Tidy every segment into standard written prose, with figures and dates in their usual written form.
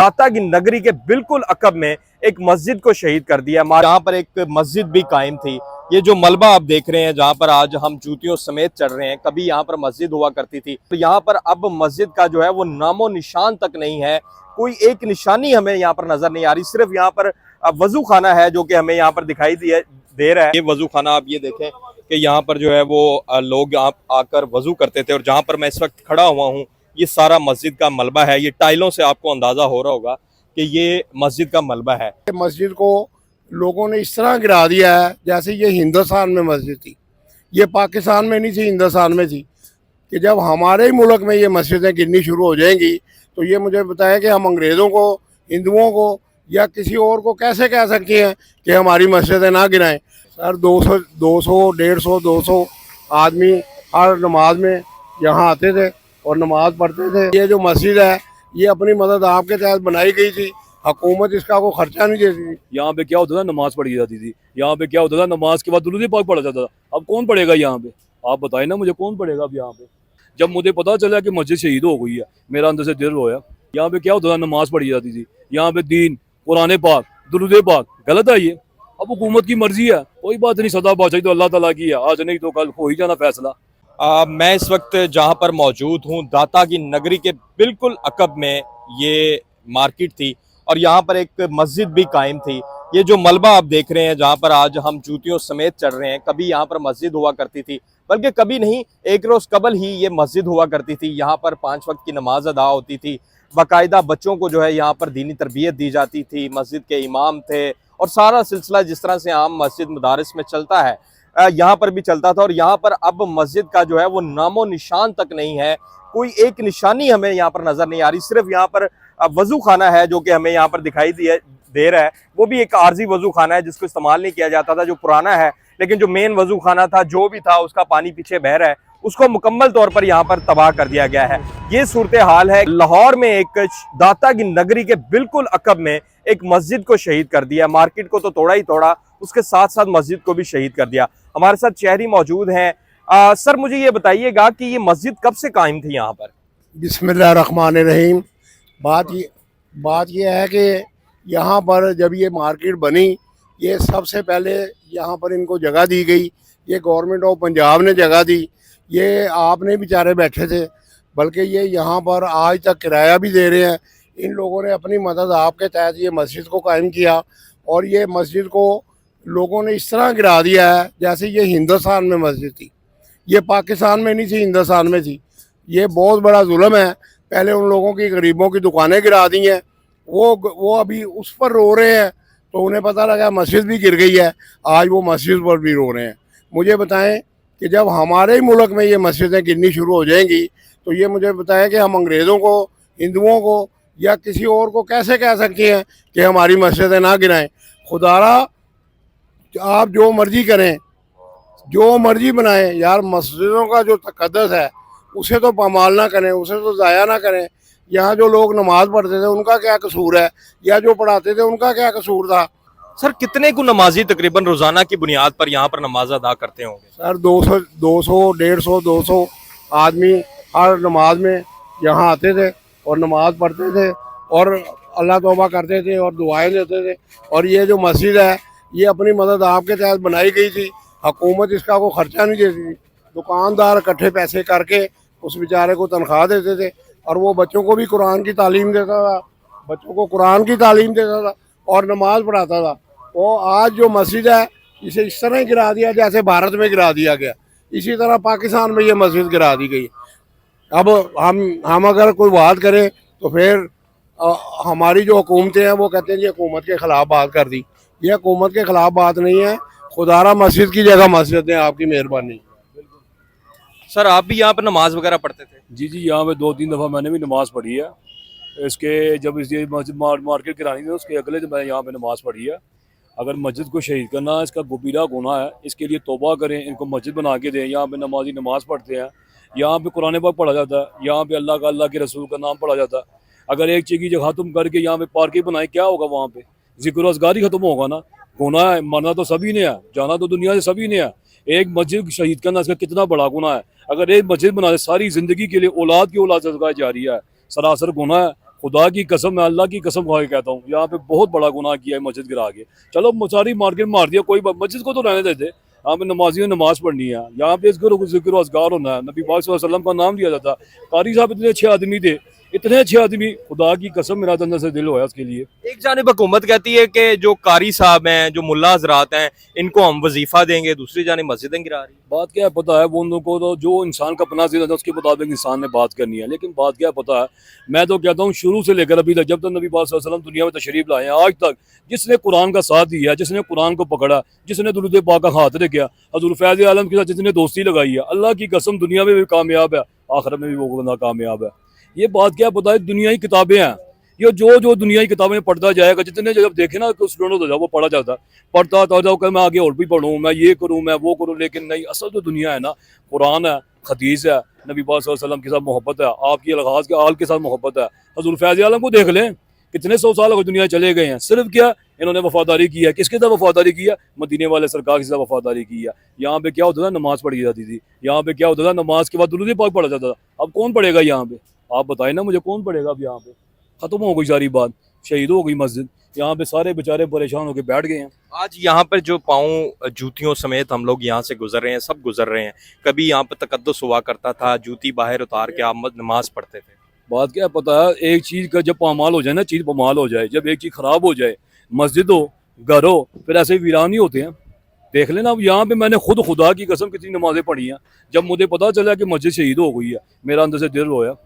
दाता की नगरी के बिल्कुल अकब में एक मस्जिद को शहीद कर दिया। यहाँ पर एक मस्जिद भी कायम थी। ये जो मलबा आप देख रहे हैं जहाँ पर आज हम जूतियों समेत चढ़ रहे हैं, कभी यहाँ पर मस्जिद हुआ करती थी। तो यहाँ पर अब मस्जिद का जो है वो नामो निशान तक नहीं है। कोई एक निशानी हमें यहाँ पर नजर नहीं आ रही। सिर्फ यहाँ पर वजू खाना है जो कि हमें यहाँ पर दिखाई दे रहा है। ये वजू खाना आप ये देखें कि यहाँ पर जो है वो लोग आकर वजू करते थे। और जहाँ पर मैं इस वक्त खड़ा हुआ हूँ ये सारा मस्जिद का मलबा है। ये टाइलों से आपको अंदाजा हो रहा होगा कि ये मस्जिद का मलबा है। मस्जिद को लोगों ने इस तरह गिरा दिया है जैसे ये हिंदुस्तान में मस्जिद थी। ये पाकिस्तान में नहीं थी, हिंदुस्तान में थी। कि जब हमारे ही मुल्क में ये मस्जिदें गिरनी शुरू हो जाएंगी तो ये मुझे बताया कि हम अंग्रेज़ों को, हिंदुओं को या किसी और को कैसे कह सकते हैं कि हमारी मस्जिदें ना गिराएं। सर 200, 150, 200 आदमी हर नमाज में यहाँ आते थे और नमाज पढ़ते थे। ये जो मस्जिद है ये अपनी मदद आपके तहत बनाई गई थी। हुकूमत इसका कोई खर्चा नहीं देती। यहाँ पे क्या होता था, नमाज पढ़ी जाती थी। यहाँ पे क्या होता था, नमाज के बाद दुरूद पाक पढ़ा जाता था। अब कौन पढ़ेगा यहाँ पे? आप बताएं ना मुझे, कौन पढ़ेगा अब यहाँ पे? जब मुझे पता चला कि मस्जिद शहीद हो गई है, मेरा अंदर से दिल रोया। यहाँ पे क्या होता था, नमाज पढ़ी जाती थी। यहाँ पे दीन, कुरान पाक, दुरूद पाक गलत है ये। अब हुकूमत की मर्जी है, कोई बात नहीं। सदा बादशाही तो अल्लाह ताला की है, आज नहीं तो कल हो ही जाना फैसला। मैं इस वक्त जहाँ पर मौजूद हूँ दाता की नगरी के बिल्कुल अकब में ये मार्केट थी और यहाँ पर एक मस्जिद भी कायम थी। ये जो मलबा आप देख रहे हैं जहाँ पर आज हम जूतियों समेत चढ़ रहे हैं, कभी यहाँ पर मस्जिद हुआ करती थी। बल्कि कभी नहीं, एक रोज़ कबल ही ये मस्जिद हुआ करती थी। यहाँ पर 5 वक्त की नमाज अदा होती थी। बाकायदा बच्चों को जो है यहाँ पर दीनी तरबियत दी जाती थी। मस्जिद के इमाम थे और सारा सिलसिला जिस तरह से आम मस्जिद मदारिस में चलता है यहाँ पर भी चलता था। और यहाँ पर अब मस्जिद का जो है वो नामो निशान तक नहीं है। कोई एक निशानी हमें यहाँ पर नजर नहीं आ रही। सिर्फ यहाँ पर वजू खाना है जो कि हमें यहाँ पर दिखाई दे रहा है। वो भी एक आर्जी वजू खाना है जिसको इस्तेमाल नहीं किया जाता था, जो पुराना है। लेकिन जो मेन वजू खाना था जो भी था उसका पानी पीछे बह रहा है, उसको मुकम्मल तौर पर यहाँ पर तबाह कर दिया गया है। ये सूरत हाल है। लाहौर में एक दाता की नगरी के बिल्कुल अकब में एक मस्जिद को शहीद कर दिया। मार्केट को तो तोड़ा ही तोड़ा, उसके साथ साथ मस्जिद को भी शहीद कर दिया। हमारे साथ शहरी मौजूद हैं। सर मुझे ये बताइएगा कि ये मस्जिद कब से कायम थी यहाँ पर? बिस्मिल्लाहिर्रहमानिर्रहीम। बात ये है कि यहाँ पर जब ये मार्केट बनी, ये सबसे पहले यहाँ पर इनको जगह दी गई। ये गवर्नमेंट ऑफ पंजाब ने जगह दी। ये आपने बेचारे बैठे थे, बल्कि ये यहाँ पर आज तक किराया भी दे रहे हैं। इन लोगों ने अपनी मदद आपके तहत ये मस्जिद को कायम किया और ये मस्जिद को लोगों ने इस तरह गिरा दिया है जैसे ये हिंदुस्तान में मस्जिद थी। ये पाकिस्तान में नहीं थी, हिंदुस्तान में थी। ये बहुत बड़ा जुल्म है। पहले उन लोगों की, गरीबों की दुकानें गिरा दी हैं। वो अभी उस पर रो रहे हैं तो उन्हें पता लगा मस्जिद भी गिर गई है, आज वो मस्जिद पर भी रो रहे हैं। मुझे बताएं कि जब हमारे ही मुल्क में ये मस्जिदें गिरनी शुरू हो जाएंगी तो ये मुझे बताया कि हम अंग्रेज़ों को, हिंदुओं को या किसी और को कैसे कह सकते हैं कि हमारी मस्जिदें ना गिराएं। खुदारा आप जो मर्जी करें, जो मर्जी बनाएं, यार मस्जिदों का जो तकद्दस है उसे तो पामाल ना करें, उसे तो ज़ाया ना करें। यहाँ जो लोग नमाज पढ़ते थे उनका क्या कसूर है, या जो पढ़ाते थे उनका क्या कसूर था? सर कितने को नमाजी तकरीबन रोजाना की बुनियाद पर यहाँ पर नमाज अदा करते होंगे? सर 200, 150, 200 आदमी हर नमाज में यहाँ आते थे और नमाज पढ़ते थे और अल्लाह तौबा करते थे और दुआएं देते थे। और ये जो मस्जिद है ये अपनी मदद आपके तहत बनाई गई थी। हुकूमत इसका कोई खर्चा नहीं देती थी। दुकानदार इकट्ठे पैसे करके उस बेचारे को तनख्वाह देते थे और वो बच्चों को भी कुरान की तालीम देता था, बच्चों को कुरान की तालीम देता था और नमाज पढ़ाता था। वो आज जो मस्जिद है इसे इस तरह गिरा दिया जैसे भारत में गिरा दिया गया, इसी तरह पाकिस्तान में ये मस्जिद गिरा दी गई। अब हम अगर कोई बात करें तो फिर हमारी जो हुकूमतें हैं वो कहते हैं जी हुकूमत के ख़िलाफ़ बात कर दी। ये हुकूमत के ख़िलाफ़ बात नहीं है। खुदारा मस्जिद की जगह मस्जिद है, आपकी मेहरबानी। सर आप भी यहाँ पर नमाज वगैरह पढ़ते थे? जी जी, यहाँ पे 2-3 दफ़ा मैंने भी नमाज़ पढ़ी है। इसके जब ये मस्जिद मार्केट गिरानी थी उसके अगले दिन मैंने यहाँ पे नमाज़ पढ़ी है। अगर मस्जिद को शहीद करना इसका गंभीर गुनाह है, इसके लिए तौबा करें, इनको मस्जिद बना के दें। यहाँ पे नमाजी नमाज़ पढ़ते हैं, यहाँ पे कुरान पाक पढ़ा जाता है, यहाँ पे अल्लाह के रसूल का नाम पढ़ा जाता है। अगर एक चीज़ की जगह तुम करके यहाँ पे पार्किंग बनाए, क्या होगा? वहाँ पे ज़िक्र असगार ही खत्म होगा ना। गुनाह है, मरना तो सभी ने है, जाना तो दुनिया से सभी ने है। एक मस्जिद शहीद करना इसका कितना बड़ा गुनाह है। अगर एक मस्जिद बना दे सारी ज़िंदगी के लिए, औलाद की औलाद सदका जारी है, सरासर गुनाह है। खुदा की कसम, मैं अल्लाह की कसम खा के कहता हूँ, यहाँ पे बहुत बड़ा गुनाह किया है मस्जिद गिरा के। चलो सारी मार्केट मार दिया, कोई मस्जिद को तो रहने देते। यहाँ पे नमाजियों ने नमाज पढ़नी है, यहाँ पे जिक्र अज़कार होना है, नबी पाक सल्लल्लाहु अलैहि वसल्लम का नाम लिया जाता। कारी साहब इतने अच्छे आदमी थे, इतने अच्छे आदमी, खुदा की कसम मेरा तो अंदर से दिल होया उसके लिए। एक जानिब हुकूमत कहती है कि जो कारी साहब हैं, जो मुल्ला हजरात हैं, इनको हम वजीफा देंगे, दूसरी जानिब मस्जिदें गिरा रही है। बात क्या है पता है, वो उन लोगों को तो जो इंसान का अपना जिंदा था उसके मुताबिक इंसान ने बात करनी है। लेकिन बात क्या है पता है, मैं तो कहता हूँ शुरू से लेकर अभी तक, जब तक नबी पाक सल्लल्लाहु अलैहि वसल्लम दुनिया में तशरीफ लाए हैं आज तक, जिसने कुरान का साथ दिया, जिसने कुरान को पकड़ा, जिसने दुरूद पाक का हाथ रखा, हज़रत फैज़ आलम के साथ जिसने दोस्ती लगाई है, अल्लाह की कसम दुनिया में भी कामयाब है, आखिरत में भी वो बंदा कामयाब है। ये बात क्या पता है, दुनिया की किताबें हैं, ये जो दुनिया की किताबें पढ़ता जाएगा, जितने जब देखे ना कि स्टूडेंट हो जाओ वो पढ़ा जाता है, पढ़ता तो जाओ कि मैं आगे और भी पढ़ूँ, मैं ये करूँ, मैं वो करूँ, लेकिन नहीं, असल जो दुनिया है ना, कुरान है, हदीस है, नबी पाक सल्लल्लाहु अलैहि वसल्लम के साथ मोहब्बत है, आपकी अलगाज के आल के साथ मोहब्बत है। हज़रत फैज़ आलम को देख लें, कितने 100 साल हो दुनिया चले गए हैं, सिर्फ क्या इन्होंने वफादारी की है, किसके साथ वफादारी की है, मदीने वाले सरकार के साथ वफादारी की है। यहाँ पे क्या होता था, नमाज पढ़ी जाती थी, यहाँ पे क्या होता था, नमाज के बाद दुरूद पाक पढ़ा जाता था। अब कौन पढ़ेगा यहाँ पे, आप बताएं ना मुझे, कौन पढ़ेगा अब यहाँ पे? खत्म हो गई सारी बात, शहीद हो गई मस्जिद, यहाँ पे सारे बेचारे परेशान होकर बैठ गए हैं। आज यहाँ पर जो पाँव जूतियों समेत हम लोग यहाँ से गुजर रहे हैं, सब गुजर रहे हैं। कभी यहाँ पर तकद्दुस हुआ करता था, जूती बाहर उतार के आप नमाज पढ़ते थे। बात क्या है पता है, एक चीज़ का जब पामाल हो जाए ना, चीज़ पामाल हो जाए, जब एक चीज़ खराब हो जाए, मस्जिद हो, घर हो, फिर ऐसे वीरान ही होते हैं। देख लेना, अब यहाँ पे मैंने खुद खुदा की कसम कितनी नमाजें पढ़ी हैं, जब मुझे पता चला कि मस्जिद शहीद हो गई है, मेरा अंदर से दिल रोया।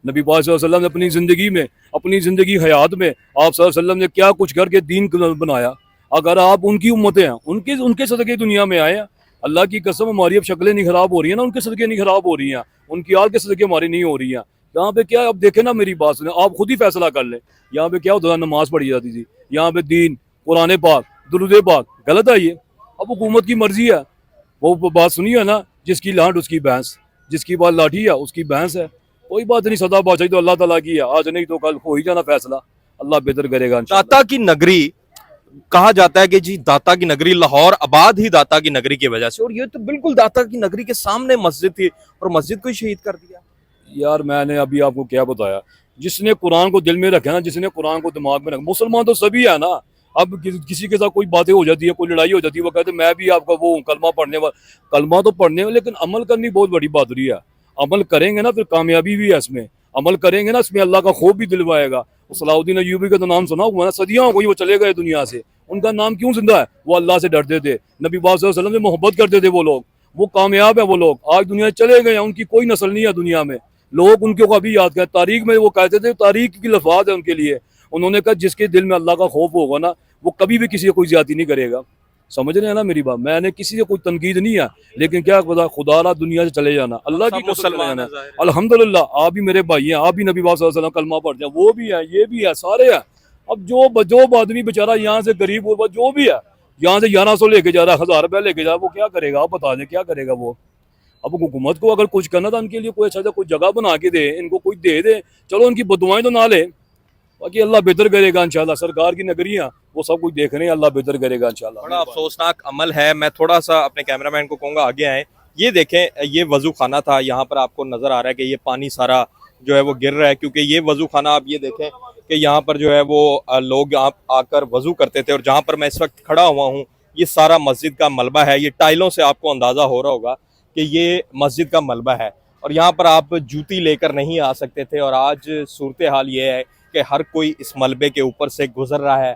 नबी पाक सल्लल्लाहु अलैहि वसल्लम ने अपनी ज़िंदगी में, अपनी ज़िंदगी हयात में, आप सल्लल्लाहु अलैहि वसल्लम ने क्या कुछ करके दीन बनाया। अगर आप उनकी उम्मतें हैं, उनके उनके सदक़े दुनिया में आए हैं, अल्लाह की कसम हमारी अब शक्लें नहीं ख़राब हो रही हैं ना, उनके सदक़े नहीं ख़राब हो रही हैं, उनकी आल के सदक़े हमारी नहीं हो रही हैं। यहाँ पे क्या, अब देखे ना, मेरी बात सुने, आप खुद ही फैसला कर लें। यहाँ पे क्या होता था, नमाज पढ़ी जाती थी, यहाँ पे दीन, कुरान पाक, दुरूद पाक, गलत है ये। अब हुकूमत की मर्जी है, वो बात सुनी है ना, जिसकी लाट उसकी भैंस, जिसकी बात लाठी है उसकी भैंस है। कोई बात नहीं, सदा बादशाही तो अल्लाह ताला की है, आज नहीं तो कल हो ही जाना फैसला, अल्लाह बेहतर करेगा इंशाअल्लाह। दाता की नगरी कहा जाता है कि जी दाता की नगरी, लाहौर आबाद ही दाता की नगरी की वजह से, और ये तो बिल्कुल दाता की नगरी के सामने मस्जिद थी और मस्जिद को ही शहीद कर दिया। यार मैंने अभी आपको क्या बताया, जिसने कुरान को दिल में रखा ना, जिसने कुरान को दिमाग में रखा, मुसलमान तो सभी है ना। अब किसी के साथ कोई बातें हो जाती है, कोई लड़ाई हो जाती है, वो कहते हैं मैं भी आपका वो हूँ, कलमा पढ़ने वाला। कलमा तो पढ़ने में, लेकिन अमल करनी बहुत बड़ी बहादुरी है। अमल करेंगे ना, फिर कामयाबी भी है इसमें। अमल करेंगे ना, इसमें अल्लाह का खौफ भी दिलवाएगा। सलाउद्दीन अय्यूबी का तो नाम सुना हुआ ना, सदियां हो गई वो चले गए दुनिया से, उनका नाम क्यों जिंदा है? वो अल्लाह से डरते थे, नबी पाक सल्लल्लाहु अलैहि वसल्लम से मोहब्बत करते थे वो लोग, वो कामयाब है वो लोग। आज दुनिया चले गए हैं, उनकी कोई नस्ल नहीं है दुनिया में। लोग उनके को अभी याद करते, तारीख में वो कहते थे, तारीख की लफाज है उनके लिए। उन्होंने कहा जिसके दिल में अल्लाह का खौफ होगा ना, वो कभी भी किसी से कोई ज्यादती नहीं करेगा। समझ रहे हैं ना मेरी बात? मैंने किसी से कोई तनकीद नहीं है, लेकिन क्या पता, खुदा दुनिया से चले जाना, अल्लाह की कसम चले जाना। अल्हम्दुलिल्लाह आप भी मेरे भाई हैं, आप भी नबी पाक सल्लल्लाहु अलैहि वसल्लम कलमा पढ़ते हैं, वो भी है, ये भी है, सारे हैं। अब जो आदमी बेचारा यहाँ से गरीब गुरबा जो भी है, यहाँ से 1100 लेके जा रहा है, 1000 रुपया लेके जा रहा है, वो क्या करेगा? आप बता दें क्या करेगा वो? अब हुकूमत को अगर कुछ करना था, उनके लिए कोई अच्छा सा कोई जगह बना के दे, इनको कोई दे। चलो उनकी बदुआएं तो ना ले, बाकी अल्लाह बेहतर करेगा इंशाल्लाह। सरकार की नगरियां वो सब कुछ देख रहे हैं, अल्लाह बेहतर करेगा इंशाल्लाह। बड़ा अफसोसनाक अमल है। मैं थोड़ा सा अपने कैमरामैन को कहूँगा आगे आए। ये देखें, ये वजू खाना था, यहाँ पर आपको नजर आ रहा है कि ये पानी सारा जो है वो गिर रहा है, क्योंकि ये वजू खाना, आप ये देखें कि यहाँ पर जो है वो लोग आकर वजू करते थे, और जहाँ पर मैं इस वक्त खड़ा हुआ हूँ ये सारा मस्जिद का मलबा है। ये टाइलों से आपको अंदाज़ा हो रहा होगा कि ये मस्जिद का मलबा है, और यहाँ पर आप जूती लेकर नहीं आ सकते थे। और आज सूरत हाल ये है कि हर कोई इस मलबे के ऊपर से गुजर रहा है।